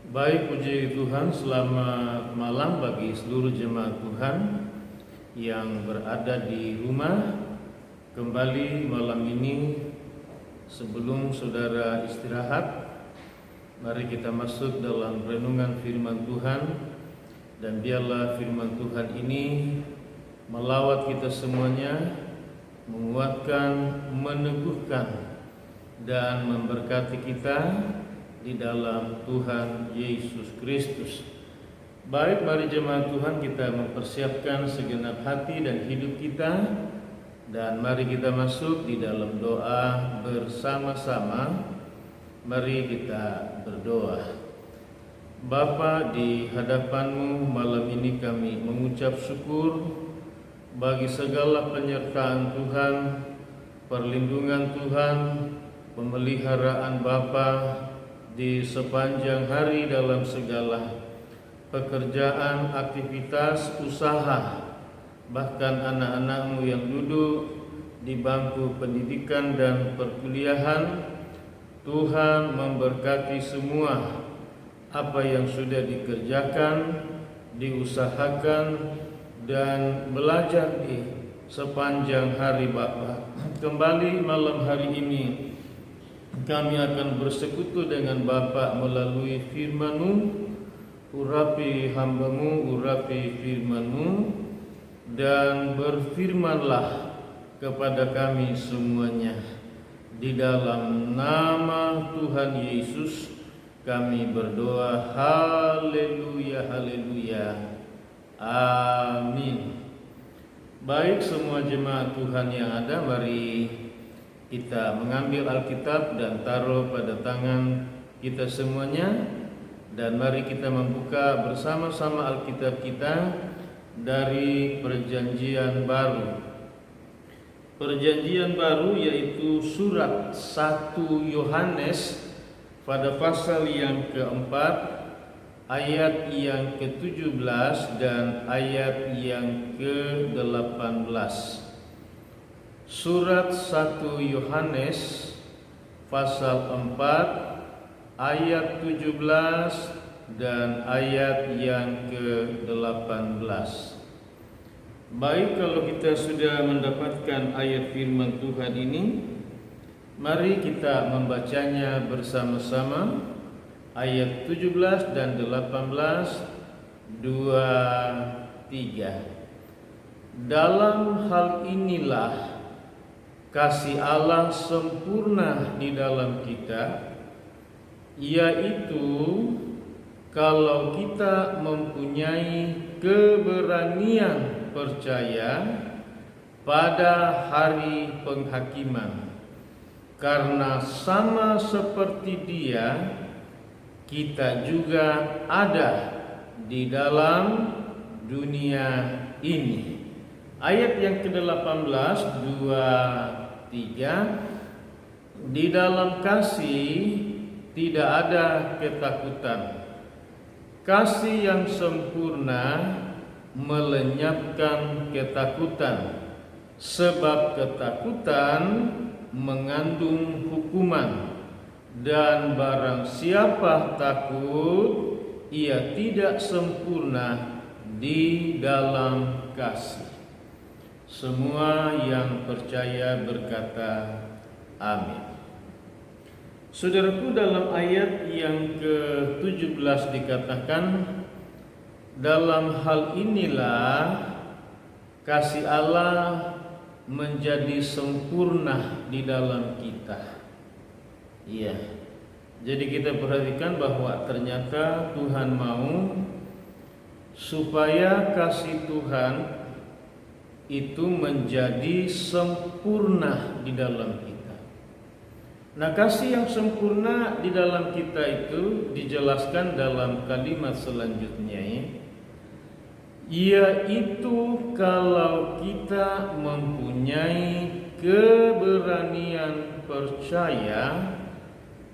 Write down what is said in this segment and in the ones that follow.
Baik, puji Tuhan, selamat malam bagi seluruh jemaat Tuhan yang berada di rumah. Kembali malam ini, sebelum saudara istirahat, mari kita masuk dalam renungan firman Tuhan. Dan biarlah firman Tuhan ini melawat kita semuanya, menguatkan, meneguhkan, dan memberkati kita di dalam Tuhan Yesus Kristus. Baik, mari jemaat Tuhan, kita mempersiapkan segenap hati dan hidup kita, dan mari kita masuk di dalam doa bersama-sama. Mari kita berdoa. Bapa, di hadapan-Mu malam ini kami mengucap syukur bagi segala penyertaan Tuhan, perlindungan Tuhan, pemeliharaan Bapa di sepanjang hari dalam segala pekerjaan, aktivitas, usaha, bahkan anak-anak-Mu yang duduk di bangku pendidikan dan perkuliahan. Tuhan memberkati semua apa yang sudah dikerjakan, diusahakan, dan belajar di sepanjang hari Bapa. Kembali malam hari ini kami akan bersekutu dengan Bapa melalui firman-Mu. Urapi hamba-Mu, urapi firman-Mu, dan berfirmanlah kepada kami semuanya. Di dalam nama Tuhan Yesus kami berdoa. Haleluya, haleluya, amin. Baik, semua jemaat Tuhan yang ada, mari kita mengambil Alkitab dan taruh pada tangan kita semuanya. Dan mari kita membuka bersama-sama Alkitab kita dari Perjanjian Baru. Perjanjian Baru yaitu surat 1 Yohanes pada pasal yang keempat, ayat yang ke-17 dan ayat yang ke-18. Surat 1 Yohanes pasal 4 ayat 17 dan ayat yang ke-18. Baik, kalau kita sudah mendapatkan ayat firman Tuhan ini, mari kita membacanya bersama-sama. Ayat 17 dan 18, 2, 3. Dalam hal inilah kasih Allah sempurna di dalam kita, yaitu kalau kita mempunyai keberanian percaya pada hari penghakiman. Karena sama seperti Dia, kita juga ada di dalam dunia ini. Ayat yang ke-18, 2, 3. Di dalam kasih tidak ada ketakutan. Kasih yang sempurna melenyapkan ketakutan, sebab ketakutan mengandung hukuman, dan barang siapa takut, ia tidak sempurna di dalam kasih. Semua yang percaya berkata amin. Saudaraku, dalam ayat yang ke-17 dikatakan, dalam hal inilah kasih Allah menjadi sempurna di dalam kita. Iya. Jadi kita perhatikan bahwa ternyata Tuhan mau supaya kasih Tuhan itu menjadi sempurna di dalam kita. Nah, kasih yang sempurna di dalam kita itu dijelaskan dalam kalimat selanjutnya, yaitu kalau kita mempunyai keberanian percaya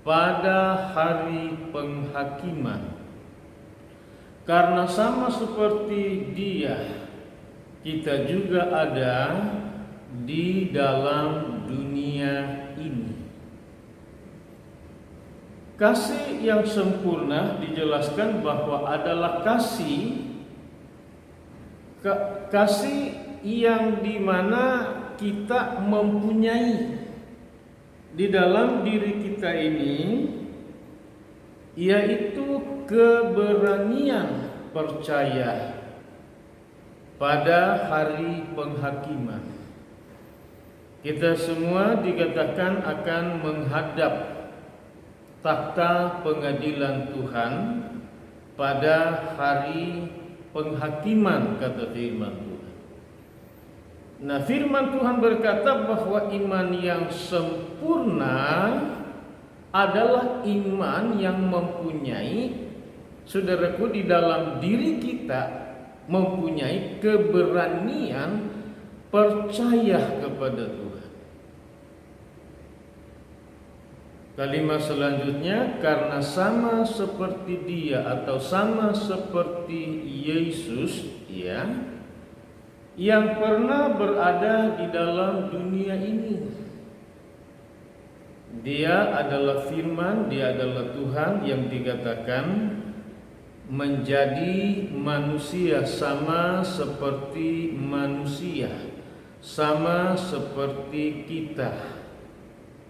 pada hari penghakiman. Karena sama seperti Dia, kita juga ada di dalam dunia ini. Kasih yang sempurna dijelaskan bahwa adalah kasih yang dimana kita mempunyai di dalam diri kita ini, yaitu keberanian percaya pada hari penghakiman. Kita semua dikatakan akan menghadap takhta pengadilan Tuhan pada hari penghakiman, kata firman Tuhan. Nah, firman Tuhan berkata bahwa iman yang sempurna adalah iman yang mempunyai, saudaraku, di dalam diri kita mempunyai keberanian percaya kepada Tuhan. Kalimat selanjutnya, karena sama seperti Dia atau sama seperti Yesus, ya, yang pernah berada di dalam dunia ini. Dia adalah firman, Dia adalah Tuhan yang dikatakan menjadi manusia sama seperti manusia, sama seperti kita.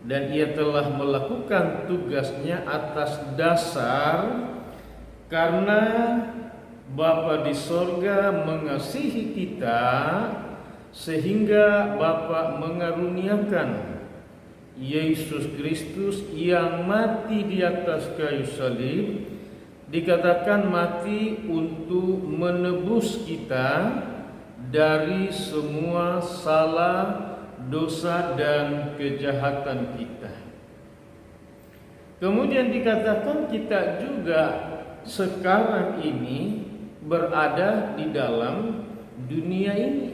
Dan Ia telah melakukan tugasnya atas dasar karena Bapa di sorga mengasihi kita, sehingga Bapa mengaruniakan Yesus Kristus yang mati di atas kayu salib, dikatakan mati untuk menebus kita dari semua salah, dosa dan kejahatan kita. Kemudian dikatakan kita juga sekarang ini berada di dalam dunia ini.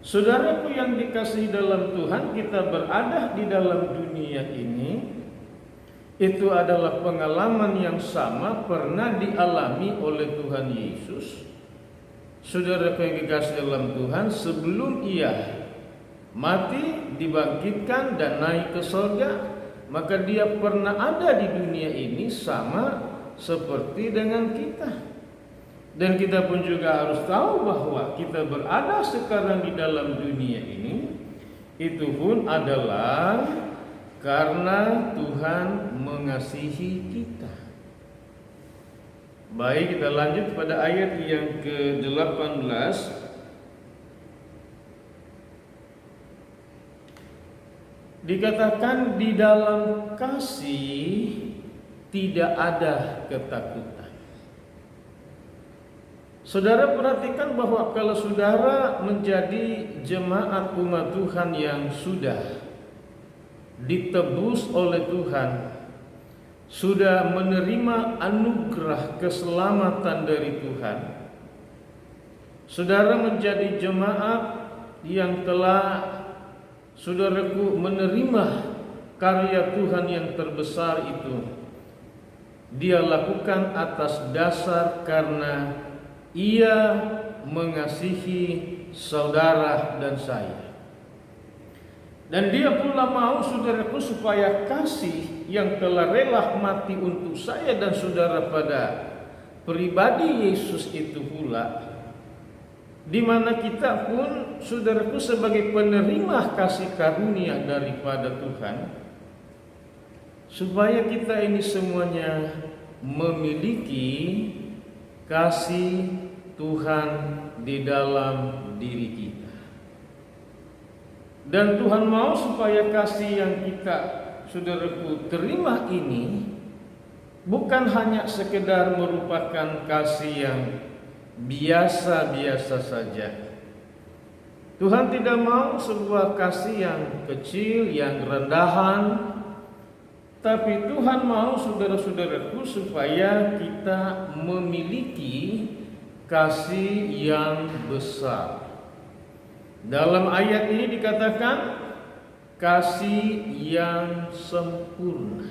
Saudaraku yang dikasihi dalam Tuhan, kita berada di dalam dunia ini. Itu adalah pengalaman yang sama pernah dialami oleh Tuhan Yesus. Saudaraku yang dikasihi dalam Tuhan, sebelum Ia mati, dibangkitkan dan naik ke surga, maka Dia pernah ada di dunia ini sama seperti dengan kita. Dan kita pun juga harus tahu bahwa kita berada sekarang di dalam dunia ini, itu pun adalah karena Tuhan mengasihi kita. Baik, kita lanjut pada ayat yang ke-18. Dikatakan di dalam kasih tidak ada ketakutan. Saudara perhatikan bahwa kalau saudara menjadi jemaat umat Tuhan yang sudah ditebus oleh Tuhan, sudah menerima anugerah keselamatan dari Tuhan, saudara menjadi jemaat yang telah, saudaraku, menerima karya Tuhan yang terbesar itu. Dia lakukan atas dasar karena Ia mengasihi saudara dan saya. Dan Dia pula mau, saudaraku, supaya kasih yang telah rela mati untuk saya dan saudara pada pribadi Yesus itu pula, di mana kita pun, saudaraku, sebagai penerima kasih karunia daripada Tuhan, supaya kita ini semuanya memiliki kasih Tuhan di dalam diri kita. Dan Tuhan mau supaya kasih yang kita, saudaraku, terima ini bukan hanya sekedar merupakan kasih yang biasa-biasa saja. Tuhan tidak mau sebuah kasih yang kecil, yang rendahan, tapi Tuhan mau, saudara-saudaraku, supaya kita memiliki kasih yang besar. Dalam ayat ini dikatakan kasih yang sempurna.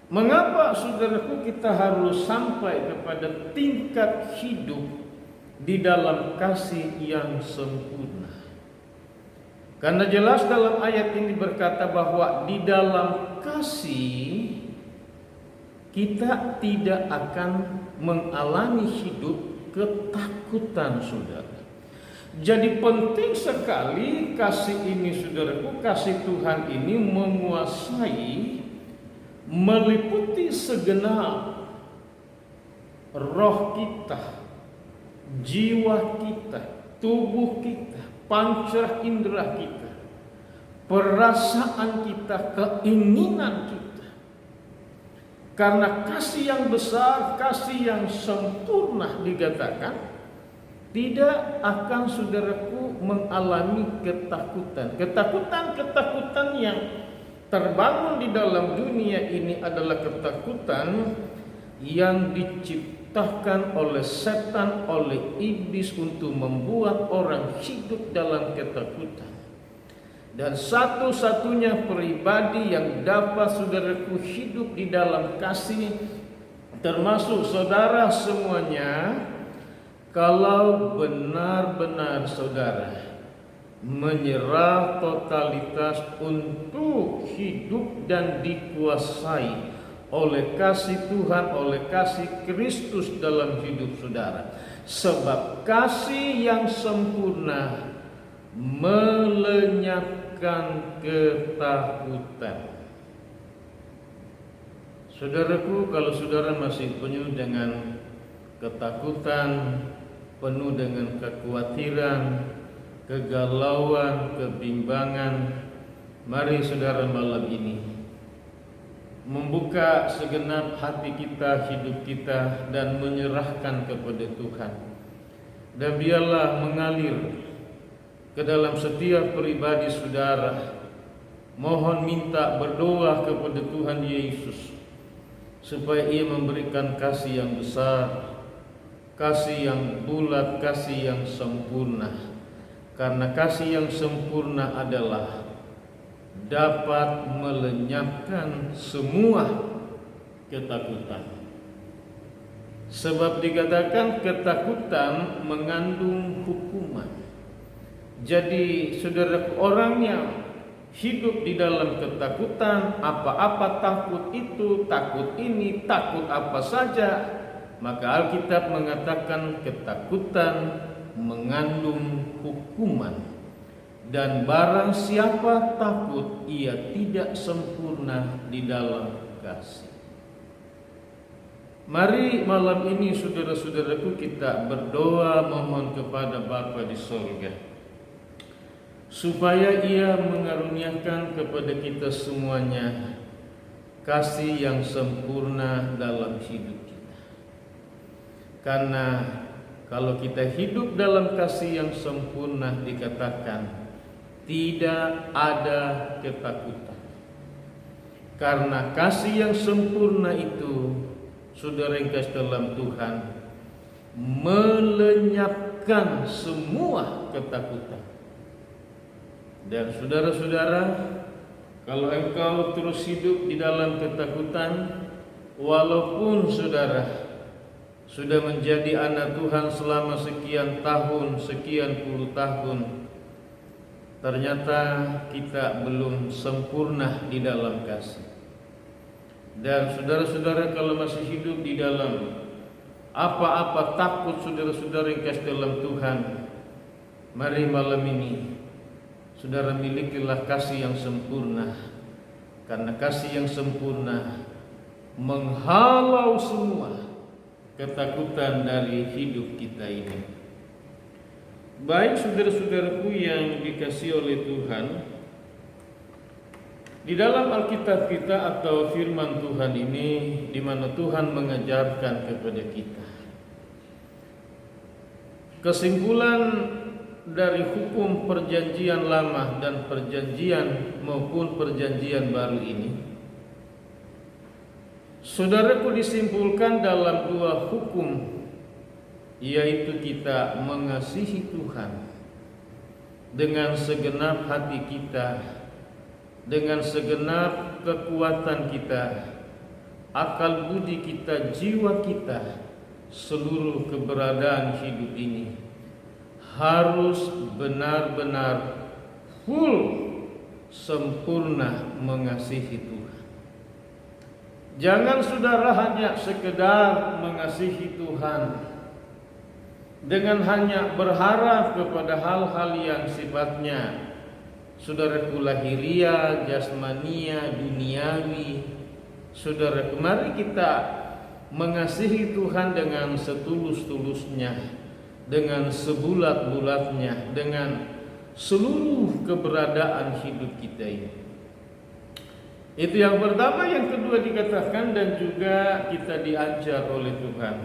Mengapa, saudaraku, kita harus sampai kepada tingkat hidup di dalam kasih yang sempurna? Karena jelas dalam ayat ini berkata bahwa di dalam kasih kita tidak akan mengalami hidup ketakutan, saudara. Jadi penting sekali kasih ini, saudaraku, kasih Tuhan ini menguasai, meliputi segenap roh kita, jiwa kita, tubuh kita, panca indera kita, perasaan kita, keinginan kita. Karena kasih yang besar, kasih yang sempurna dikatakan, tidak akan, saudaraku, mengalami ketakutan. Ketakutan yang terbangun di dalam dunia ini adalah ketakutan yang diciptakan oleh setan, oleh iblis untuk membuat orang hidup dalam ketakutan. Dan satu-satunya pribadi yang dapat, saudaraku, hidup di dalam kasih, termasuk saudara semuanya, kalau benar-benar saudara menyerah totalitas untuk hidup dan dikuasai oleh kasih Tuhan, oleh kasih Kristus dalam hidup saudara. Sebab kasih yang sempurna melenyapkan ketakutan. Saudaraku, kalau saudara masih penuh dengan ketakutan, penuh dengan kekhawatiran, kegalauan, kebimbangan, mari saudara malam ini membuka segenap hati kita, hidup kita, dan menyerahkan kepada Tuhan. Dan biarlah mengalir ke dalam setiap pribadi saudara. Mohon minta berdoa kepada Tuhan Yesus supaya Ia memberikan kasih yang besar, kasih yang bulat, kasih yang sempurna. Karena kasih yang sempurna adalah dapat melenyapkan semua ketakutan. Sebab dikatakan ketakutan mengandung hukuman. Jadi saudara, orang yang hidup di dalam ketakutan, apa-apa takut itu, takut ini, takut apa saja, maka Alkitab mengatakan ketakutan mengandung hukuman. Dan barang siapa takut, ia tidak sempurna di dalam kasih. Mari malam ini saudara-saudaraku kita berdoa memohon kepada Bapa di surga, supaya Ia mengaruniakan kepada kita semuanya kasih yang sempurna dalam hidup kita. Karena kalau kita hidup dalam kasih yang sempurna, dikatakan tidak ada ketakutan. Karena kasih yang sempurna itu, saudara yang kasih dalam Tuhan, melenyapkan semua ketakutan. Dan saudara-saudara, kalau engkau terus hidup di dalam ketakutan, walaupun saudara sudah menjadi anak Tuhan selama sekian tahun, sekian puluh tahun, ternyata kita belum sempurna di dalam kasih. Dan saudara-saudara, kalau masih hidup di dalam apa-apa takut, saudara-saudara yang kasih dalam Tuhan, mari malam ini saudara milikilah kasih yang sempurna. Karena kasih yang sempurna menghalau semua ketakutan dari hidup kita ini. Baik saudara-saudaraku yang dikasihi oleh Tuhan, di dalam Alkitab kita atau firman Tuhan ini, di mana Tuhan mengajarkan kepada kita kesimpulan dari hukum perjanjian lama dan perjanjian maupun perjanjian baru ini, saudaraku, disimpulkan dalam dua hukum, yaitu kita mengasihi Tuhan dengan segenap hati kita, dengan segenap kekuatan kita, akal budi kita, jiwa kita, seluruh keberadaan hidup ini harus benar-benar full, sempurna mengasihi Tuhan. Jangan saudara hanya sekedar mengasihi Tuhan dengan hanya berharap kepada hal-hal yang sifatnya saudaraku lahiriah, jasmania, duniawi. Saudara, mari kita mengasihi Tuhan dengan setulus-tulusnya, dengan sebulat-bulatnya, dengan seluruh keberadaan hidup kita ini. Itu yang pertama. Yang kedua dikatakan, dan juga kita diajar oleh Tuhan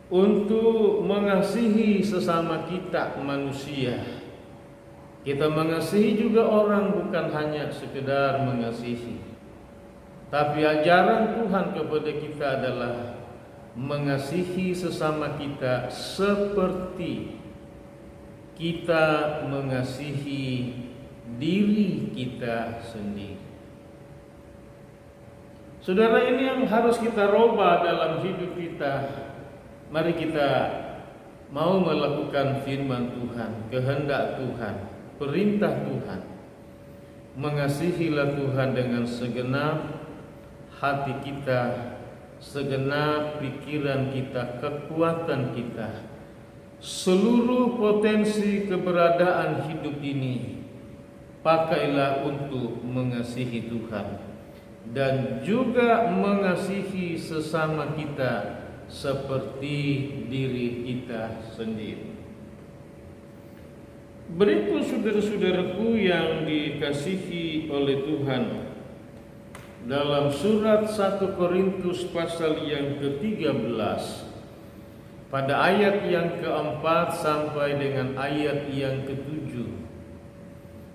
untuk mengasihi sesama kita manusia. Kita mengasihi juga orang, bukan hanya sekedar mengasihi, tapi ajaran Tuhan kepada kita adalah mengasihi sesama kita seperti kita mengasihi diri kita sendiri. Saudara, ini yang harus kita rubah dalam hidup kita. Mari kita mau melakukan firman Tuhan, kehendak Tuhan, perintah Tuhan. Mengasihilah Tuhan dengan segenap hati kita, segenap pikiran kita, kekuatan kita, seluruh potensi keberadaan hidup ini. Pakailah untuk mengasihi Tuhan dan juga mengasihi sesama kita seperti diri kita sendiri. Berikut saudara-saudaraku yang dikasihi oleh Tuhan, dalam surat 1 Korintus pasal yang ke-13 pada ayat yang ke-4 sampai dengan ayat yang ke-7,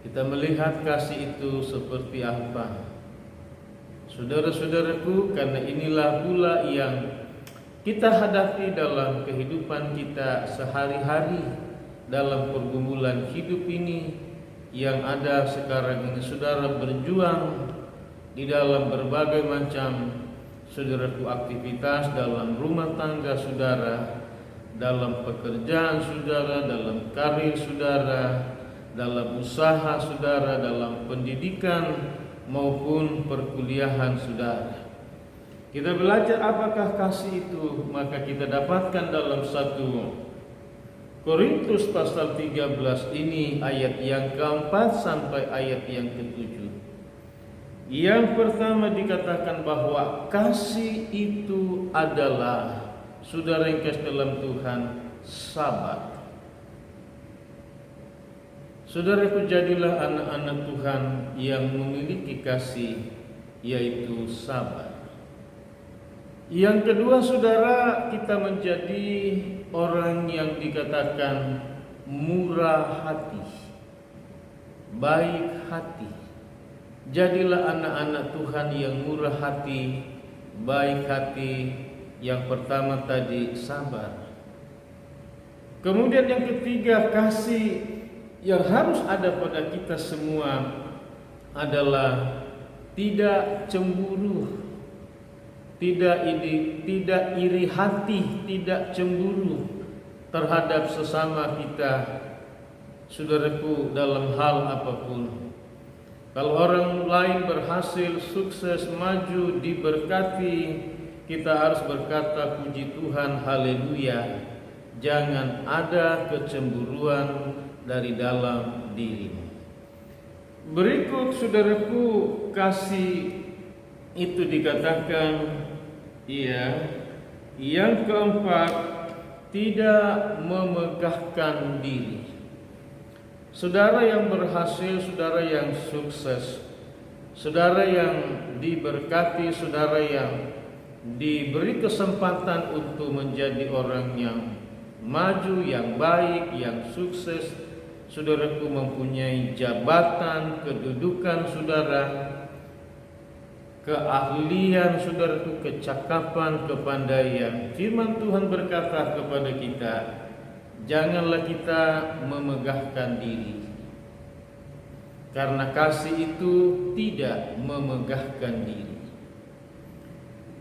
kita melihat kasih itu seperti apa. Saudara-saudaraku, karena inilah pula yang kita hadapi dalam kehidupan kita sehari-hari, dalam pergumulan hidup ini yang ada sekarang ini. Saudara berjuang di dalam berbagai macam, saudaraku, aktivitas dalam rumah tangga saudara, dalam pekerjaan saudara, dalam karir saudara, dalam usaha saudara, dalam pendidikan maupun perkuliahan saudara. Kita belajar apakah kasih itu, maka kita dapatkan dalam 1 Korintus pasal 13 ini ayat yang ke-4 sampai ayat yang ke-7. Yang pertama dikatakan bahwa kasih itu adalah, saudara yang kasih dalam Tuhan, sabar. Saudaraku, jadilah anak-anak Tuhan yang memiliki kasih, yaitu sabar. Yang kedua, saudara, kita menjadi orang yang dikatakan murah hati, baik hati. Jadilah anak-anak Tuhan yang murah hati, baik hati. Yang pertama tadi sabar. Kemudian yang ketiga, kasih yang harus ada pada kita semua adalah tidak cemburu, tidak iri hati, tidak cemburu terhadap sesama kita, saudaraku, dalam hal apapun. Kalau orang lain berhasil, sukses, maju, diberkati, kita harus berkata puji Tuhan, haleluya. Jangan ada kecemburuan dari dalam dirimu. Berikut, saudaraku, kasih itu dikatakan, yang keempat, tidak memegahkan diri. Saudara yang berhasil, saudara yang sukses, saudara yang diberkati, saudara yang diberi kesempatan untuk menjadi orang yang maju, yang baik, yang sukses, saudaraku, mempunyai jabatan, kedudukan saudara, keahlian saudaraku, kecakapan, kepandaian. Firman Tuhan berkata kepada kita, janganlah kita memegahkan diri, karena kasih itu tidak memegahkan diri.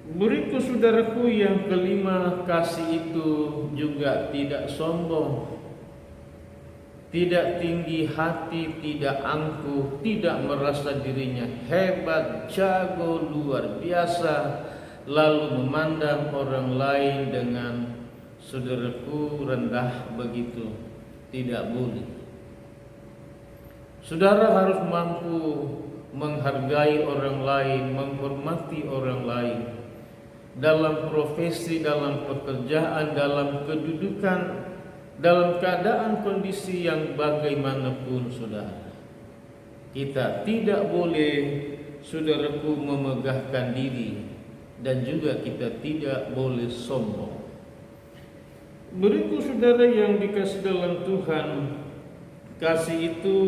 Berikut, saudaraku, yang kelima, kasih itu juga tidak sombong. tidak tinggi hati, tidak angkuh, tidak merasa dirinya hebat, jago, luar biasa, lalu memandang orang lain dengan saudaraku rendah begitu. Tidak boleh. Saudara harus mampu menghargai orang lain, menghormati orang lain dalam profesi, dalam pekerjaan, dalam kedudukan, dalam keadaan kondisi yang bagaimanapun saudara. Kita tidak boleh, saudaraku, memegahkan diri, dan juga kita tidak boleh sombong. Beriku saudara yang dikasih dalam Tuhan, kasih itu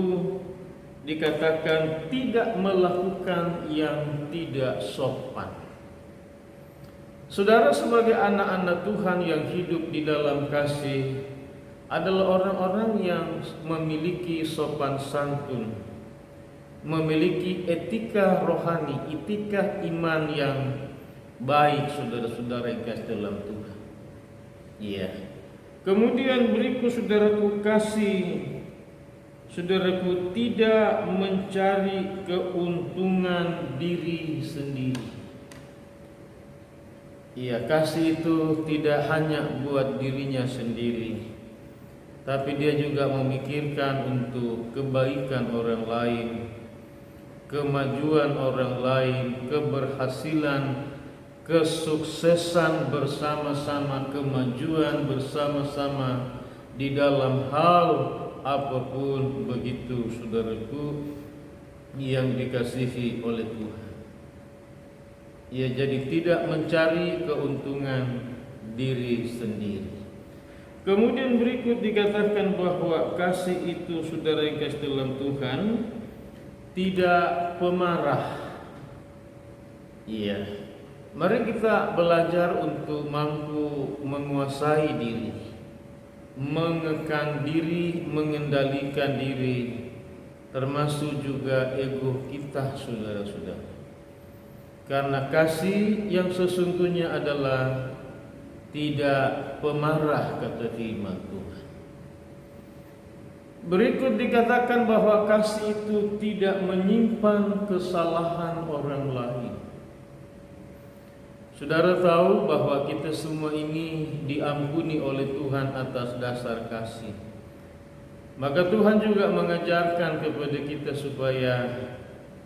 dikatakan tidak melakukan yang tidak sopan. Saudara, sebagai anak-anak Tuhan yang hidup di dalam kasih adalah orang-orang yang memiliki sopan santun, memiliki etika rohani, etika iman yang baik, saudara-saudara yang kasih dalam Tuhan. Iya. Kemudian berikut saudaraku, kasih, saudaraku, tidak mencari keuntungan diri sendiri. Iya, kasih itu tidak hanya buat dirinya sendiri, tapi dia juga memikirkan untuk kebaikan orang lain, kemajuan orang lain, keberhasilan, kesuksesan bersama-sama, kemajuan bersama-sama di dalam hal apapun, begitu saudaraku yang dikasihi oleh Tuhan. Ya, jadi tidak mencari keuntungan diri sendiri. Kemudian berikut dikatakan bahwa kasih itu, saudara yang kasih dalam Tuhan, tidak pemarah. Iya. Mari kita belajar untuk mampu menguasai diri, mengekang diri, mengendalikan diri, termasuk juga ego kita, saudara-saudara. Karena kasih yang sesungguhnya adalah tidak pemarah, kata firman Tuhan. Berikut dikatakan bahwa kasih itu tidak menyimpan kesalahan orang lain. Saudara tahu bahwa kita semua ini diampuni oleh Tuhan atas dasar kasih. Maka Tuhan juga mengajarkan kepada kita supaya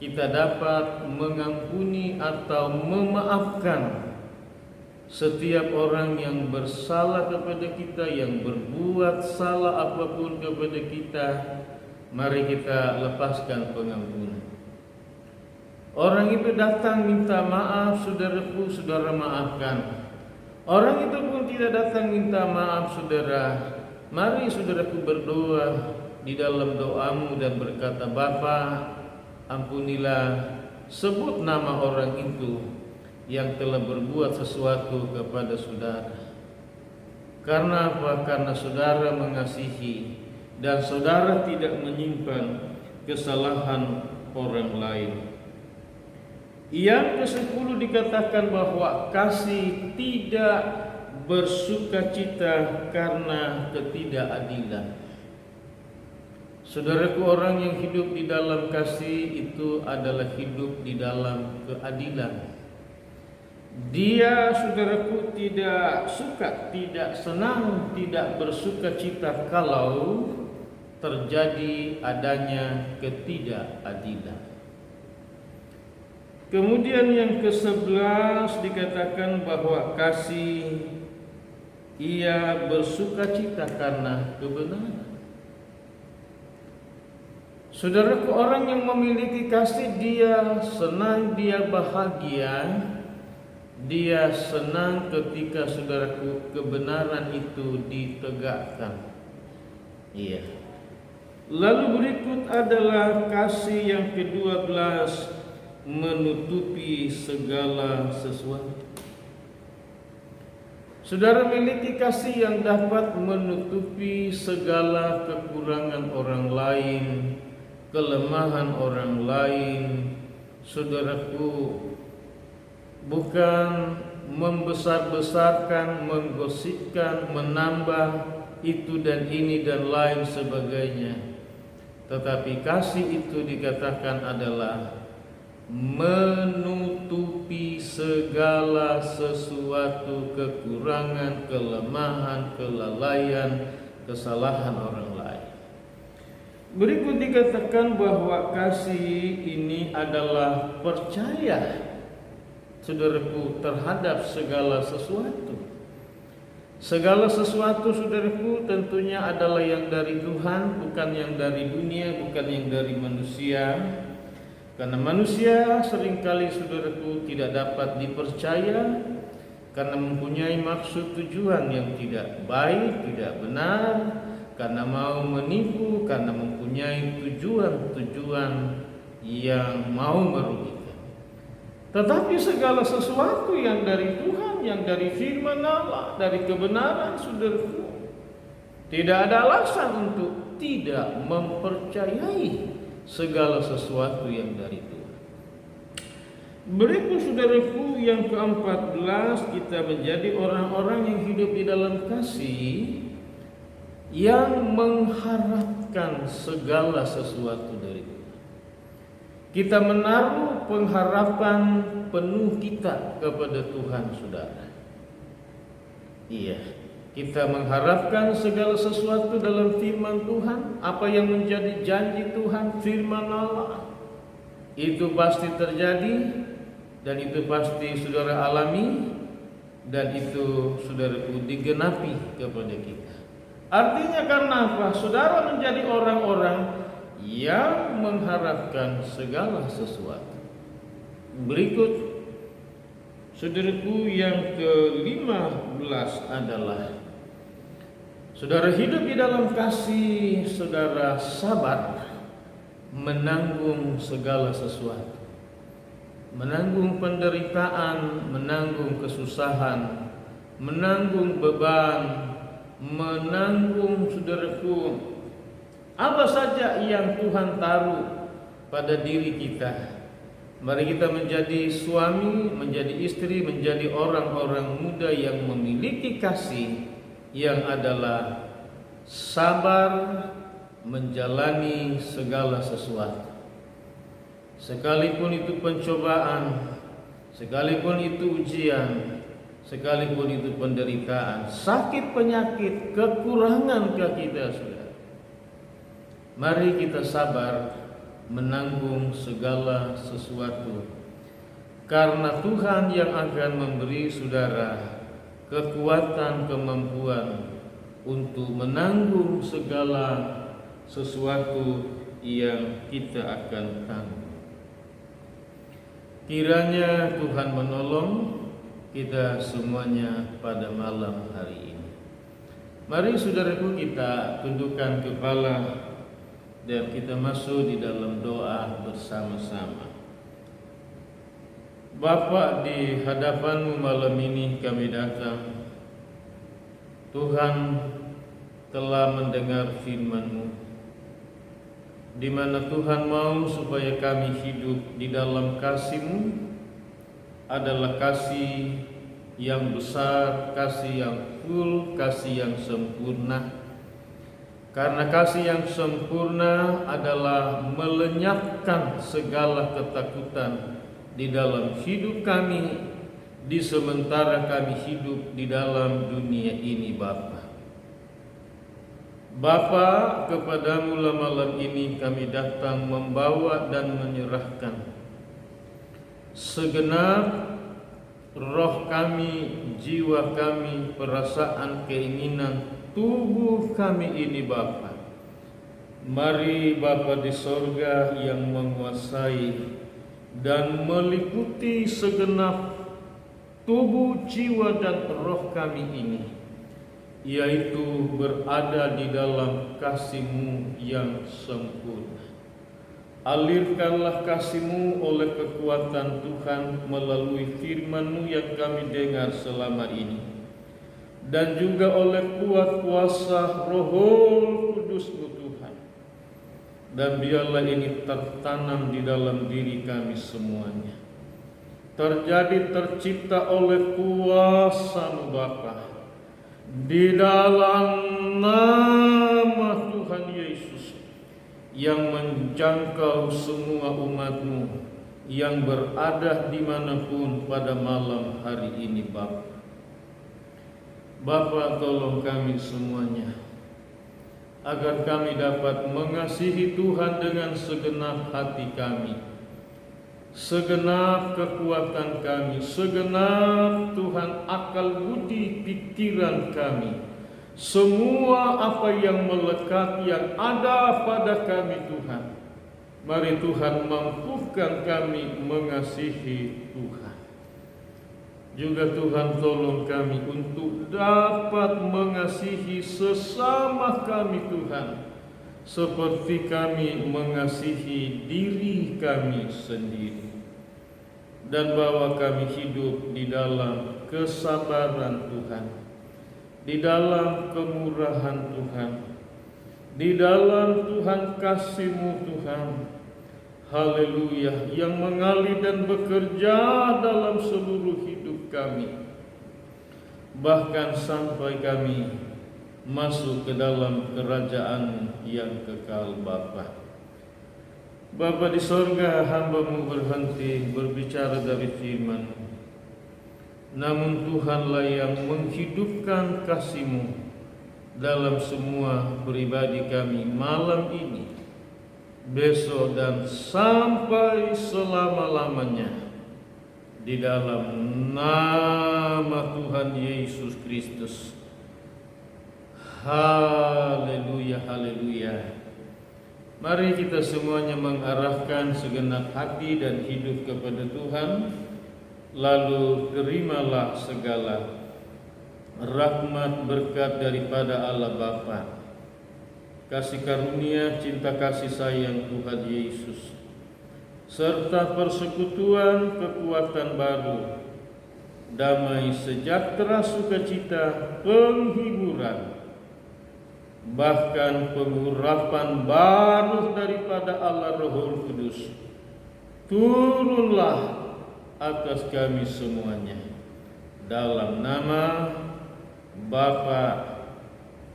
kita dapat mengampuni atau memaafkan setiap orang yang bersalah kepada kita, yang berbuat salah apapun kepada kita. Mari kita lepaskan pengampunan. Orang itu datang minta maaf, saudaraku, saudara maafkan. Orang itu pun tidak datang minta maaf, saudara. Mari saudaraku berdoa di dalam doamu dan berkata, Bapa, ampunilah, sebut nama orang itu yang telah berbuat sesuatu kepada saudara. Karena apa? Karena saudara mengasihi dan saudara tidak menyimpan kesalahan orang lain. Yang ke-10 dikatakan bahwa kasih tidak bersukacita karena ketidakadilan. Saudaraku, orang yang hidup di dalam kasih itu adalah hidup di dalam keadilan. Dia, saudaraku, tidak suka, tidak senang, tidak bersukacita kalau terjadi adanya ketidakadilan. Kemudian yang ke-11 dikatakan bahwa kasih ia bersukacita karena kebenaran. Saudaraku, orang yang memiliki kasih, dia senang, dia bahagia, dia senang ketika, saudaraku, kebenaran itu ditegakkan. Iya. Lalu berikut adalah kasih yang ke-12, menutupi segala sesuatu. Saudara miliki kasih yang dapat menutupi segala kekurangan orang lain, kelemahan orang lain. Saudaraku, bukan membesar-besarkan, menggosipkan, menambah itu dan ini dan lain sebagainya. Tetapi kasih itu dikatakan adalah menutupi segala sesuatu kekurangan, kelemahan, kelalaian, kesalahan orang lain. Berikut dikatakan bahwa kasih ini adalah percaya, saudaraku, terhadap segala sesuatu. Segala sesuatu, saudaraku, tentunya adalah yang dari Tuhan, bukan yang dari dunia, bukan yang dari manusia. Karena manusia seringkali, saudaraku, tidak dapat dipercaya karena mempunyai maksud tujuan yang tidak baik, tidak benar, karena mau menipu, karena mempunyai tujuan-tujuan yang mau merugikan. Tetapi segala sesuatu yang dari Tuhan, yang dari firman Allah, dari kebenaran, saudaraku, tidak ada alasan untuk tidak mempercayai segala sesuatu yang dari Tuhan. Berikut, saudaraku, yang ke-14, kita menjadi orang-orang yang hidup di dalam kasih, yang mengharapkan segala sesuatu dari Tuhan. Kita menaruh pengharapan penuh kita kepada Tuhan, saudara. Iya, kita mengharapkan segala sesuatu dalam firman Tuhan. Apa yang menjadi janji Tuhan, firman Allah, itu pasti terjadi, dan itu pasti saudara alami, dan itu saudaraku digenapi kepada kita. Artinya karena apa? Saudara menjadi orang-orang yang mengharapkan segala sesuatu. Berikut, saudaraku, yang ke-15 adalah saudara hidup di dalam kasih, saudara sabar menanggung segala sesuatu. Menanggung penderitaan, menanggung kesusahan, menanggung beban, menanggung, saudaraku, apa saja yang Tuhan taruh pada diri kita. Mari kita menjadi suami, menjadi istri, menjadi orang-orang muda yang memiliki kasih, yang adalah sabar menjalani segala sesuatu. Sekalipun itu pencobaan, sekalipun itu ujian, sekalipun itu penderitaan, sakit, penyakit, kekurangan ke kita, saudara. Mari kita sabar menanggung segala sesuatu, karena Tuhan yang akan memberi saudara kekuatan, kemampuan untuk menanggung segala sesuatu yang kita akan tanggung. Kiranya Tuhan menolong kita semuanya pada malam hari ini. Mari, saudaraku, kita tundukkan kepala dan kita masuk di dalam doa bersama-sama. Bapa, di hadapan-Mu malam ini kami datang. Tuhan telah mendengar firman-Mu, di mana Tuhan mau supaya kami hidup di dalam kasih-Mu, adalah kasih yang besar, kasih yang full, kasih yang sempurna. Karena kasih yang sempurna adalah melenyapkan segala ketakutan di dalam hidup kami, di sementara kami hidup di dalam dunia ini, Bapa. Bapa, kepadamu malam ini kami datang membawa dan menyerahkan segenap roh kami, jiwa kami, perasaan, keinginan, tubuh kami ini, Bapa. Mari Bapa di sorga yang menguasai dan meliputi segenap tubuh, jiwa, dan roh kami ini, yaitu berada di dalam kasih-Mu yang sempurna. Alirkanlah kasih-Mu oleh kekuatan Tuhan melalui firman-Mu yang kami dengar selama ini, dan juga oleh kuat kuasa Roh Kudus-Mu, Tuhan. Dan biarlah ini tertanam di dalam diri kami semuanya, terjadi, tercipta oleh kuasa-Mu, Bapa, Di dalam nama Tuhan Yesus yang menjangkau semua umat-Mu yang berada dimanapun pada malam hari ini, Bapa. Bapa, tolong kami semuanya agar kami dapat mengasihi Tuhan dengan segenap hati kami, segenap kekuatan kami, segenap Tuhan akal budi pikiran kami, semua apa yang melekat yang ada pada kami Tuhan. Mari Tuhan mampukan kami mengasihi Tuhan. Juga Tuhan tolong kami untuk dapat mengasihi sesama kami Tuhan, seperti kami mengasihi diri kami sendiri. Dan bawa kami hidup di dalam kesabaran Tuhan, di dalam kemurahan Tuhan, di dalam Tuhan kasih-Mu Tuhan. Haleluya, yang mengalir dan bekerja dalam seluruh hidup kami, bahkan sampai kami masuk ke dalam kerajaan yang kekal Bapa. Bapa di sorga, hamba-Mu berhenti berbicara dari firman, namun Tuhanlah yang menghidupkan kasih-Mu dalam semua pribadi kami malam ini, besok dan sampai selama-lamanya, di dalam nama Tuhan Yesus Kristus. Haleluya, haleluya. Mari kita semuanya mengarahkan segenap hati dan hidup kepada Tuhan, lalu terimalah segala rahmat berkat daripada Allah Bapa, kasih karunia, cinta kasih sayang Tuhan Yesus, serta persekutuan kekuatan baru, damai sejahtera, sukacita, penghiburan, bahkan pengurapan baru daripada Allah Roh Kudus turunlah atas kami semuanya, dalam nama Bapa,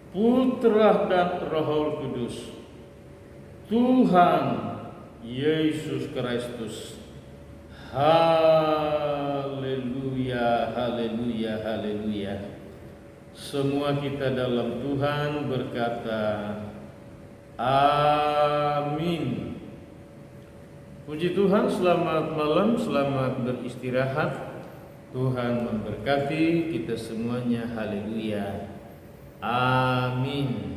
Putra dan Roh Kudus, Tuhan Yesus Kristus. Haleluya, haleluya, haleluya. Semua kita dalam Tuhan berkata amin. Puji Tuhan, selamat malam, selamat beristirahat. Tuhan memberkati kita semuanya. Haleluya. Amin.